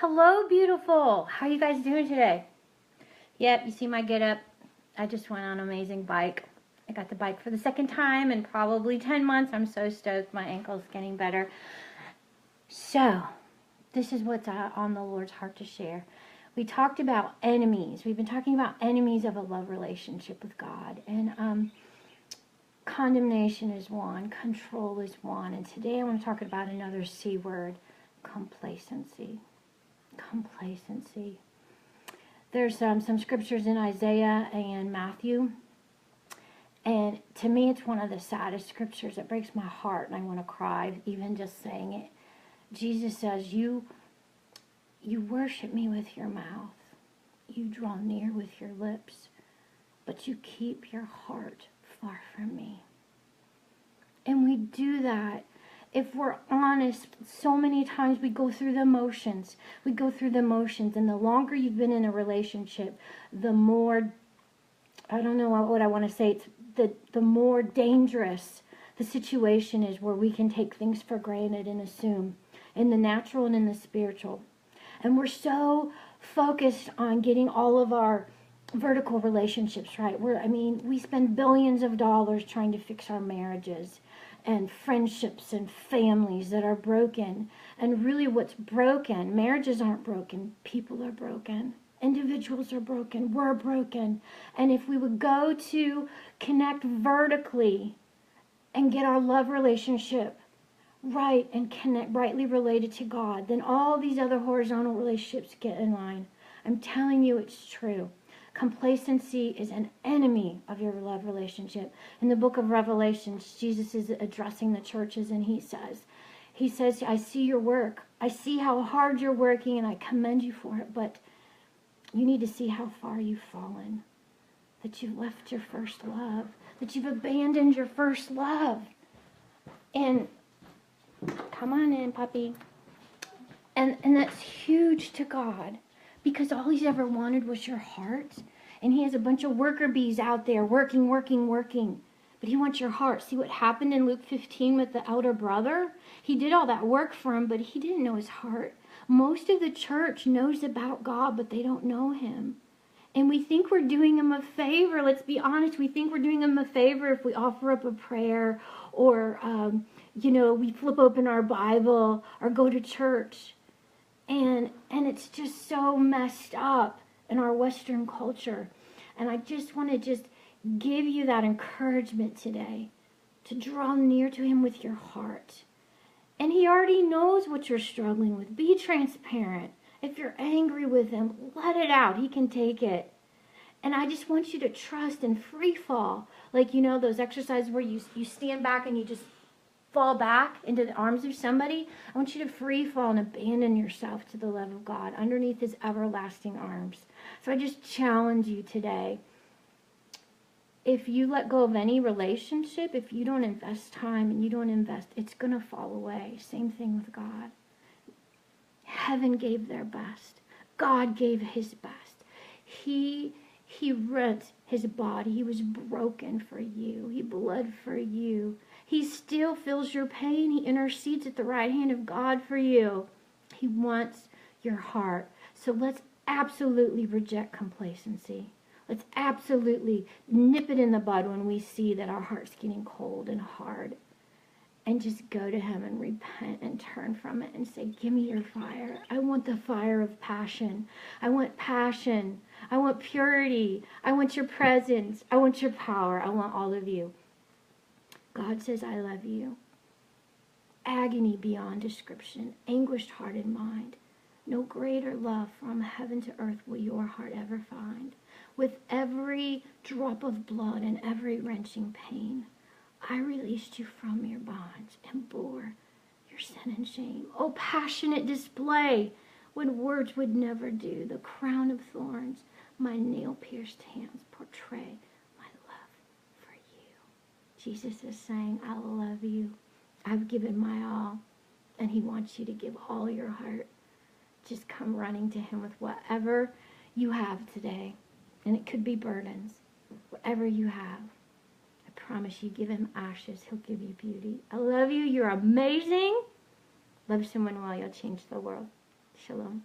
Hello, beautiful. How you guys doing today? Yep, you see my get up. I just went on an amazing bike. I got the bike for the second time in probably 10 months. I'm so stoked. My ankle's getting better. So, this is what's on the Lord's heart to share. We talked about enemies. We've been talking about enemies of a love relationship with God. And condemnation is one. Control is one. And today I want to talk about another C word, complacency. Complacency. There's some scriptures in Isaiah and Matthew, and to me it's one of the saddest scriptures. It breaks my heart and I want to cry even just saying it. Jesus says, you worship me with your mouth, you draw near with your lips, but you keep your heart far from me. And we do that. If we're honest, so many times we go through the motions. We go through the motions, and the longer you've been in a relationship, the more, I don't know what I want to say, it's the more dangerous the situation is, where we can take things for granted and assume, in the natural and in the spiritual. And we're so focused on getting all of our vertical relationships right. We spend billions of dollars trying to fix our marriages and friendships and families that are broken. And really what's broken, marriages aren't broken, people are broken. Individuals are broken, we're broken. And if we would go to connect vertically and get our love relationship right and connect rightly related to God, then all these other horizontal relationships get in line. I'm telling you, it's true. Complacency is an enemy of your love relationship. In the book of Revelations, Jesus is addressing the churches, and he says, I see your work. I see how hard you're working, and I commend you for it, but you need to see how far you've fallen, that you've left your first love, that you've abandoned your first love. And come on in, puppy. And that's huge to God. Because all he's ever wanted was your heart. And he has a bunch of worker bees out there working. But he wants your heart. See what happened in Luke 15 with the elder brother? He did all that work for him, but he didn't know his heart. Most of the church knows about God, but they don't know him. And we think we're doing him a favor. Let's be honest. We think we're doing him a favor if we offer up a prayer or, we flip open our Bible or go to church. And it's just so messed up in our Western culture. And I just want to give you that encouragement today to draw near to him with your heart. And he already knows what you're struggling with. Be transparent. If you're angry with him, let it out. He can take it. And I just want you to trust and free fall. Like, those exercises where you stand back and you just fall back into the arms of somebody. I want you to free fall and abandon yourself to the love of God underneath his everlasting arms. So I just challenge you today. If you let go of any relationship, if you don't invest time and you don't invest, it's going to fall away. Same thing with God. Heaven gave their best. God gave his best. He rent his body. He was broken for you. He bled for you. He still feels your pain. He intercedes at the right hand of God for you. He wants your heart. So let's absolutely reject complacency. Let's absolutely nip it in the bud when we see that our heart's getting cold and hard. And just go to him and repent and turn from it and say, give me your fire. I want the fire of passion. I want passion. I want purity. I want your presence. I want your power. I want all of you. God says, I love you. Agony beyond description, anguished heart and mind. No greater love from heaven to earth will your heart ever find. With every drop of blood and every wrenching pain, I released you from your bonds and bore your sin and shame. Oh, passionate display, when words would never do. The crown of thorns, my nail-pierced hands portray my love for you. Jesus is saying, I love you. I've given my all. And he wants you to give all your heart. Just come running to him with whatever you have today. And it could be burdens. Whatever you have. I promise you, give him ashes. He'll give you beauty. I love you. You're amazing. Love someone well. You'll change the world. Shalom.